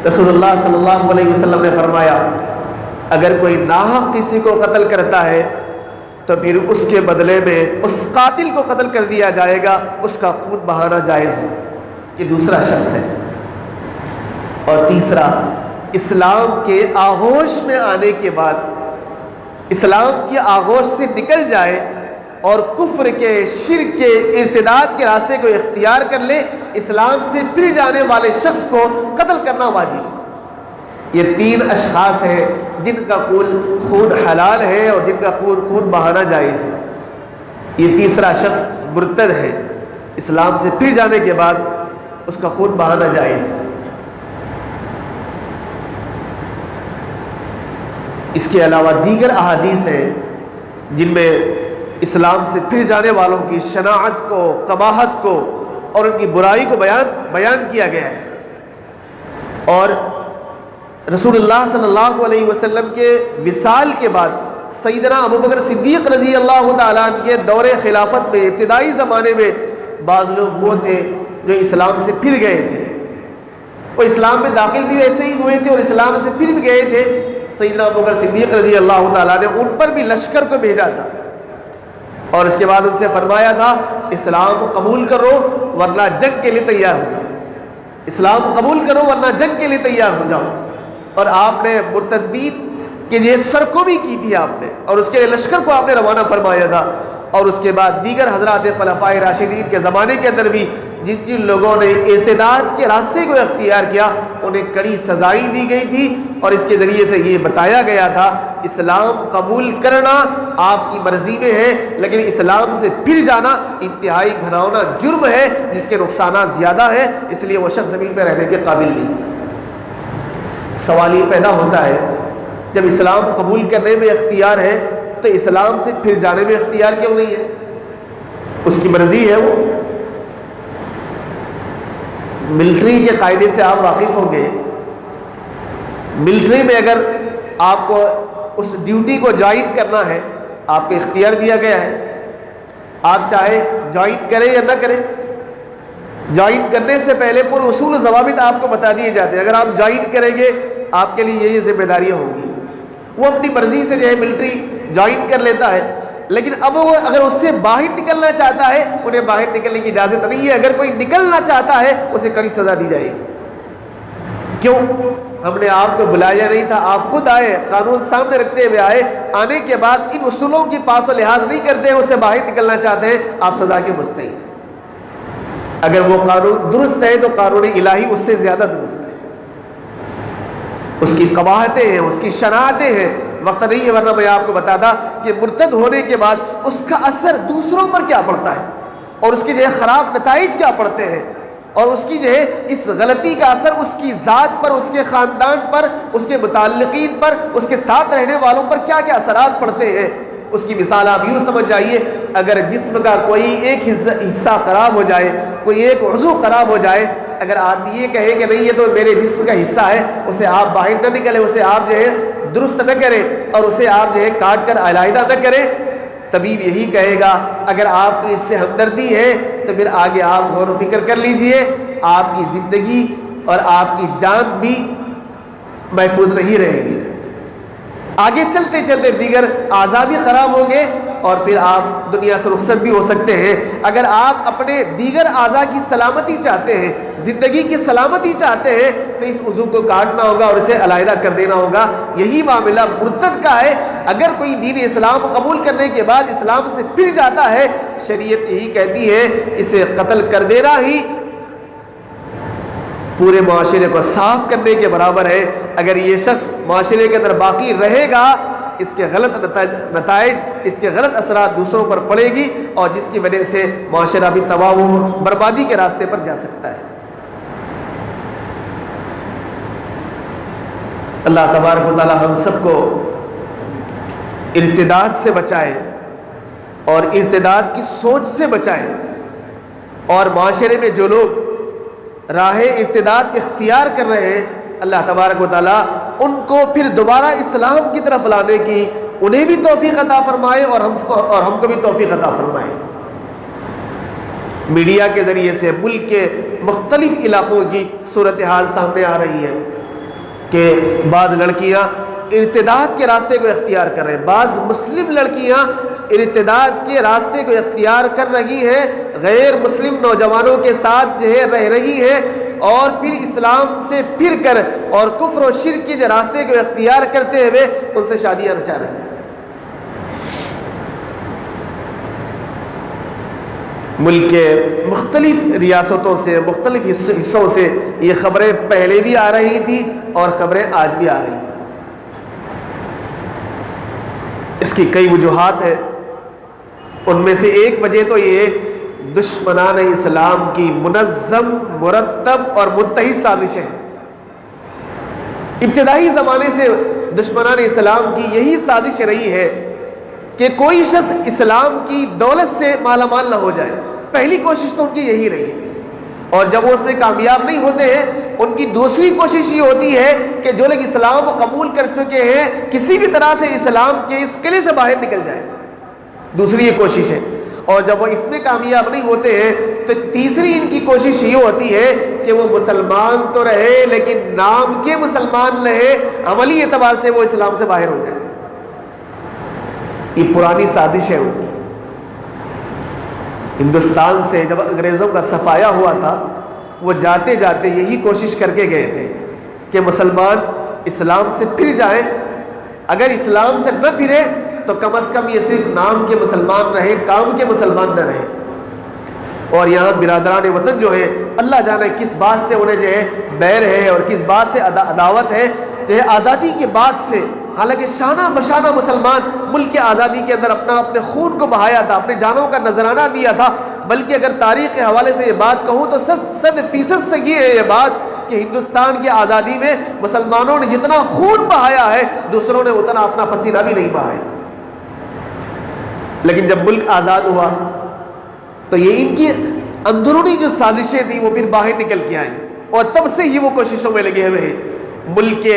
رسول اللہ صلی اللہ علیہ وسلم نے فرمایا اگر کوئی ناحق کسی کو قتل کرتا ہے تو پھر اس کے بدلے میں اس قاتل کو قتل کر دیا جائے گا، اس کا خون بہانا جائز ہے۔ یہ دوسرا شخص ہے۔ اور تیسرا، اسلام کے آغوش میں آنے کے بعد، اسلام کی آغوش سے نکل جائے اور کفر کے، شرک کے، ارتداد کے راستے کو اختیار کر لے، اسلام سے پھر جانے والے شخص کو قتل کرنا واجب ہے۔ یہ تین اشخاص ہیں جن کا خون حلال ہے اور جن کا خون بہانا جائز ہے۔ یہ تیسرا شخص مرتد ہے، اسلام سے پھر جانے کے بعد اس کا خون بہانا جائز ہے۔ اس کے علاوہ دیگر احادیث ہیں جن میں اسلام سے پھر جانے والوں کی شناعت کو، قباحت کو اور ان کی برائی کو بیان کیا گیا ہے۔ اور رسول اللہ صلی اللہ علیہ وسلم کے وصال کے بعد سیدنا ابوبکر صدیق رضی اللہ تعالیٰ عنہ کے دور خلافت میں، ابتدائی زمانے میں بعض لوگ وہ تھے جو اسلام سے پھر گئے تھے، وہ اسلام میں داخل بھی ویسے ہی ہوئے تھے اور اسلام سے پھر بھی گئے تھے۔ سیدنا ابوبکر صدیق رضی اللہ تعالیٰ نے ان پر بھی لشکر کو بھیجا تھا اور اس کے بعد ان سے فرمایا تھا اسلام قبول کرو ورنہ جنگ کے لیے تیار ہو جاؤ، اسلام قبول کرو ورنہ جنگ کے لیے تیار ہو جاؤ۔ اور آپ نے مرتدین کے لیے سرکوبی کی تھی آپ نے، اور اس کے لیے لشکر کو آپ نے روانہ فرمایا تھا۔ اور اس کے بعد دیگر حضرات خلفائے راشدین کے زمانے کے اندر بھی جن جن لوگوں نے ارتداد کے راستے کو اختیار کیا انہیں کڑی سزائیں دی گئی تھی، اور اس کے ذریعے سے یہ بتایا گیا تھا اسلام قبول کرنا آپ کی مرضی میں ہے، لیکن اسلام سے پھر جانا انتہائی گھناؤنا جرم ہے جس کے نقصانات زیادہ ہیں، اس لیے وہ شخص زمین پہ رہنے کے قابل نہیں۔ سوال یہ پیدا ہوتا ہے جب اسلام قبول کرنے میں اختیار ہے تو اسلام سے پھر جانے میں اختیار کیوں نہیں ہے؟ اس کی مرضی ہے وہ۔ ملٹری کے قاعدے سے آپ واقف ہوں گے، ملٹری میں اگر آپ کو اس ڈیوٹی کو جوائن کرنا ہے، آپ کو اختیار دیا گیا ہے، آپ چاہے جوائن کریں یا نہ کریں، جوائن کرنے سے پہلے پورے اصول و ضوابط آپ کو بتا دیے جاتے ہیں۔ اگر آپ جوائن کریں گے آپ کے لیے یہ ذمہ داریاں ہوں گی۔ وہ اپنی مرضی سے جو ہے ملٹری جوائن کر لیتا ہے، لیکن اب وہ اگر اس سے باہر نکلنا چاہتا ہے انہیں باہر نکلنے کی اجازت نہیں ہے۔ اگر کوئی نکلنا چاہتا ہے اسے کڑی سزا دی جائے گی۔ کیوں؟ ہم نے آپ کو بلایا نہیں تھا، آپ خود آئے، قانون سامنے رکھتے ہوئے آئے، آنے کے بعد ان اصولوں کی پاس و لحاظ نہیں کرتے ہیں، اسے باہر نکلنا چاہتے ہیں، آپ سزا کے مستحق ہیں۔ اگر وہ قانون درست ہے تو قانون الہی اس سے زیادہ درست ہے، اس کی قباحتیں ہیں، اس کی شناعتیں ہیں۔ وقت نہیں ہے ورنہ میں آپ کو بتاتا کہ مرتد ہونے کے بعد اس کا اثر دوسروں پر کیا پڑتا ہے اور اس کے جو ہے خراب نتائج کیا پڑتے ہیں، اور اس کی جو ہے اس غلطی کا اثر اس کی ذات پر، اس کے خاندان پر، اس کے متعلقین پر، اس کے ساتھ رہنے والوں پر کیا کیا اثرات پڑتے ہیں۔ اس کی مثال آپ یوں سمجھ جائیے، اگر جسم کا کوئی ایک حصہ خراب ہو جائے، کوئی ایک عضو خراب ہو جائے، اگر آدمی یہ کہے کہ نہیں یہ تو میرے جسم کا حصہ ہے، اسے آپ باہر نہ نکلیں، اسے آپ جو ہے درست نہ کریں اور اسے آپ جو ہے کاٹ کر علیحدہ نہ کریں، طبیب یہی کہے گا اگر آپ کو اس سے ہمدردی ہے تو پھر آگے آپ غور و فکر کر لیجئے، آپ کی زندگی اور آپ کی جان بھی محفوظ نہیں رہے گی۔ آگے چلتے چلتے دیگر اعضاء بھی خراب ہوں گے اور پھر آپ دنیا سے رخصت بھی ہو سکتے ہیں۔ اگر آپ اپنے دیگر اعضاء کی سلامتی چاہتے ہیں، زندگی کی سلامتی چاہتے ہیں، تو اس عضو کو کاٹنا ہوگا اور اسے علیحدہ کر دینا ہوگا۔ یہی معاملہ مرتد کا ہے۔ اگر کوئی دین اسلام قبول کرنے کے بعد اسلام سے پھر جاتا ہے، شریعت یہی کہتی ہے اسے قتل کر دینا ہی پورے معاشرے کو صاف کرنے کے برابر ہے۔ اگر یہ شخص معاشرے کے اندر باقی رہے گا، اس کے غلط نتائج، اس کے غلط اثرات دوسروں پر پڑے گی اور جس کی وجہ سے معاشرہ بھی تباہ و بربادی کے راستے پر جا سکتا ہے۔ اللہ تبارک و تعالی ہم سب کو ارتداد سے بچائے اور ارتداد کی سوچ سے بچائے، اور معاشرے میں جو لوگ راہ ارتداد اختیار کر رہے ہیں اللہ تبارک و تعالیٰ ان کو پھر دوبارہ اسلام کی طرف لانے کی انہیں بھی توفیق عطا فرمائے اور ہم کو بھی توفیق عطا فرمائے۔ میڈیا کے ذریعے سے ملک کے مختلف علاقوں کی صورتحال سامنے آ رہی ہے، کہ بعض لڑکیاں ارتداد کے راستے کو اختیار کر رہے ہیں، بعض مسلم لڑکیاں ارتداد کے راستے کو اختیار کر رہی ہیں، غیر مسلم نوجوانوں کے ساتھ جو ہے رہ رہی ہیں، اور پھر اسلام سے پھر کر اور کفر و شرک کے جو راستے کو اختیار کرتے ہوئے ان سے شادیاں رچا رہے ہیں۔ ملک کے مختلف ریاستوں سے، مختلف حصوں سے یہ خبریں پہلے بھی آ رہی تھی اور خبریں آج بھی آ رہی ہیں۔ اس کی کئی وجوہات ہیں، ان میں سے ایک وجہ تو یہ دشمنان اسلام کی منظم، مرتب اور متحد سازشیں ہیں۔ ابتدائی زمانے سے دشمنان اسلام کی یہی سازش رہی ہے کہ کوئی شخص اسلام کی دولت سے مالا مال نہ ہو جائے، پہلی کوشش تو ان کی یہی رہی ہے، اور جب وہ اس میں کامیاب نہیں ہوتے ہیں ان کی دوسری کوشش یہ ہوتی ہے کہ جو لوگ اسلام کو قبول کر چکے ہیں کسی بھی طرح سے اسلام کے اس قلعے سے باہر نکل جائیں، دوسری یہ کوشش ہے، اور جب وہ اس میں کامیاب نہیں ہوتے ہیں تو تیسری ان کی کوشش یہ ہوتی ہے کہ وہ مسلمان تو رہے لیکن نام کے مسلمان رہے، عملی اعتبار سے وہ اسلام سے باہر ہو جائے۔ یہ پرانی سازش ہے ان کی۔ ہندوستان سے جب انگریزوں کا صفایا ہوا تھا، وہ جاتے جاتے یہی کوشش کر کے گئے تھے کہ مسلمان اسلام سے پھر جائیں، اگر اسلام سے نہ پھرے تو کم از کم یہ صرف نام کے مسلمان رہے، کام کے مسلمان نہ رہے۔ اور یہاں برادران وطن جو ہے اللہ جانے کس بات سے انہیں جو ہے بیر ہے اور کس بات سے عداوت ہے، جو ہے آزادی کے بعد سے، حالانکہ شانہ بشانہ مسلمان ملک کی آزادی کے اندر اپنے خون کو بہایا تھا، اپنے جانوں کا نذرانہ دیا تھا، بلکہ اگر تاریخ کے حوالے سے یہ بات کہوں تو 100% صحیح ہے یہ بات کہ ہندوستان کی آزادی میں مسلمانوں نے جتنا خون بہایا ہے دوسروں نے اتنا اپنا پسینہ بھی نہیں بہایا۔ لیکن جب ملک آزاد ہوا تو یہ ان کی اندرونی جو سازشیں تھیں وہ پھر باہر نکل کے آئیں، اور تب سے ہی وہ کوششوں میں لگے ہوئے ہیں ملک کے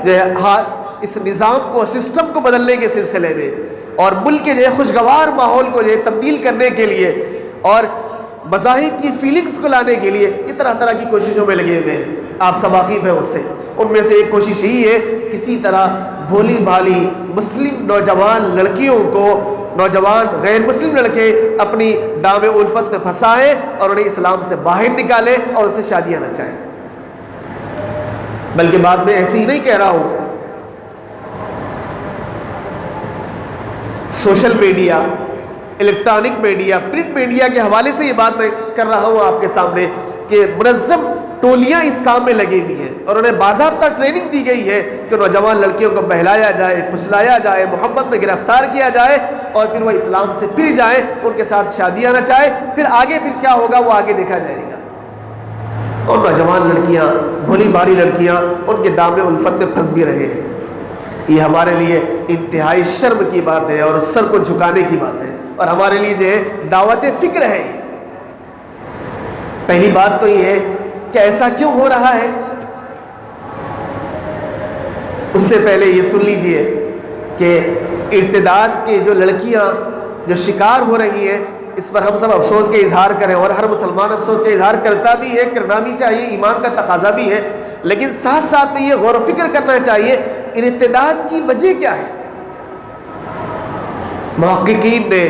جو ہے اس نظام کو، سسٹم کو بدلنے کے سلسلے میں، اور ملک کے جو ہے خوشگوار ماحول کو جو ہے تبدیل کرنے کے لیے اور مذاہب کی فیلنگز کو لانے کے لیے یہ طرح طرح کی کوششوں میں لگے ہوئے ہیں۔ آپ سب واقف ہیں اس سے۔ ان میں سے ایک کوشش یہی ہے کسی طرح بھولی بھالی مسلم نوجوان لڑکیوں کو، نوجوان غیر مسلم لڑکے اپنی دام الفت میں پھنسائیں اور انہیں اسلام سے باہر نکالیں اور اس سے شادیاں رچائیں۔ بلکہ بعد میں ایسے ہی نہیں کہہ رہا ہوں، social media, electronic media, print media کے حوالے سے یہ بات میں کر رہا ہوں آپ کے سامنے کہ منظم ٹولیاں اس کام میں لگی ہوئی ہیں اور انہیں باضابطہ ٹریننگ دی گئی ہے کہ نوجوان لڑکیوں کو بہلایا جائے، پھسلایا جائے، محبت میں گرفتار کیا جائے اور پھر وہ اسلام سے پھر جائیں، ان کے ساتھ شادیاں نہ چاہے، پھر آگے پھر کیا ہوگا وہ آگے دیکھا جائے گا۔ اور نوجوان لڑکیاں، بھولی بھالی لڑکیاں ان کے دام الفت میں پھنس بھی رہے ہیں۔ یہ ہمارے لیے انتہائی شرم کی بات ہے اور سر کو جھکانے کی بات ہے، اور ہمارے لیے جو ہے دعوت فکر ہے۔ پہلی بات تو یہ ہے کہ ایسا کیوں ہو رہا ہے؟ اس سے پہلے یہ سن لیجئے کہ ارتداد کے جو لڑکیاں جو شکار ہو رہی ہیں اس پر ہم سب افسوس کا اظہار کریں، اور ہر مسلمان افسوس کا اظہار کرتا بھی ہے، کرنا بھی چاہیے، ایمان کا تقاضا بھی ہے، لیکن ساتھ ساتھ میں یہ غور و فکر کرنا چاہیے ارتداد کی وجہ کیا ہے۔ محققین نے،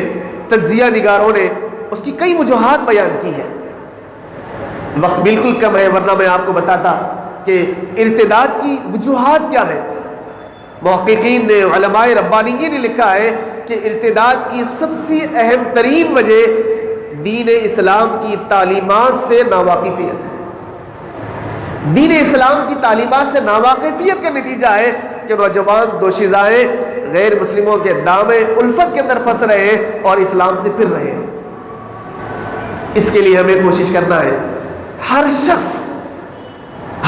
تجزیہ نگاروں نے اس کی کئی وجوہات بیان کی ہے۔ وقت بالکل کم ہے ورنہ میں آپ کو بتاتا کہ ارتداد کی وجوہات کیا ہے۔ محققین نے، علماء ربانیین نے لکھا ہے کہ ارتداد کی سب سے اہم ترین وجہ دین اسلام کی تعلیمات سے ناواقفیت ہے۔ دین اسلام کی تعلیمات سے ناواقفیت کا نتیجہ ہے کہ نوجوان دوشیزائیں غیر مسلموں کے دام الفت کے اندر پھنس رہے ہیں اور اسلام سے پھر رہے ہیں۔ اس کے لیے ہمیں کوشش کرنا ہے، ہر شخص،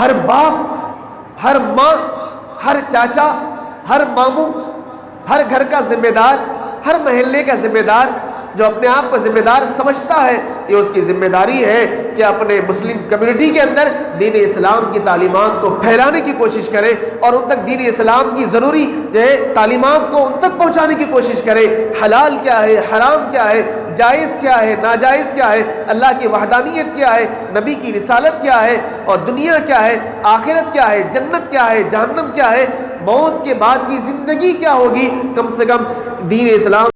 ہر باپ، ہر ماں، ہر چاچا، ہر ماموں، ہر گھر کا ذمہ دار، ہر محلے کا ذمہ دار جو اپنے آپ کو ذمہ دار سمجھتا ہے، یہ اس کی ذمہ داری ہے کہ اپنے مسلم کمیونٹی کے اندر دین اسلام کی تعلیمات کو پھیلانے کی کوشش کرے اور ان تک دین اسلام کی ضروری جو ہے تعلیمات کو ان تک پہنچانے کی کوشش کرے۔ حلال کیا ہے، حرام کیا ہے، جائز کیا ہے، ناجائز کیا ہے، اللہ کی وحدانیت کیا ہے، نبی کی رسالت کیا ہے، اور دنیا کیا ہے، آخرت کیا ہے، جنت کیا ہے، جہنم کیا ہے، موت کے بعد کی زندگی کیا ہوگی، کم سے کم دین اسلام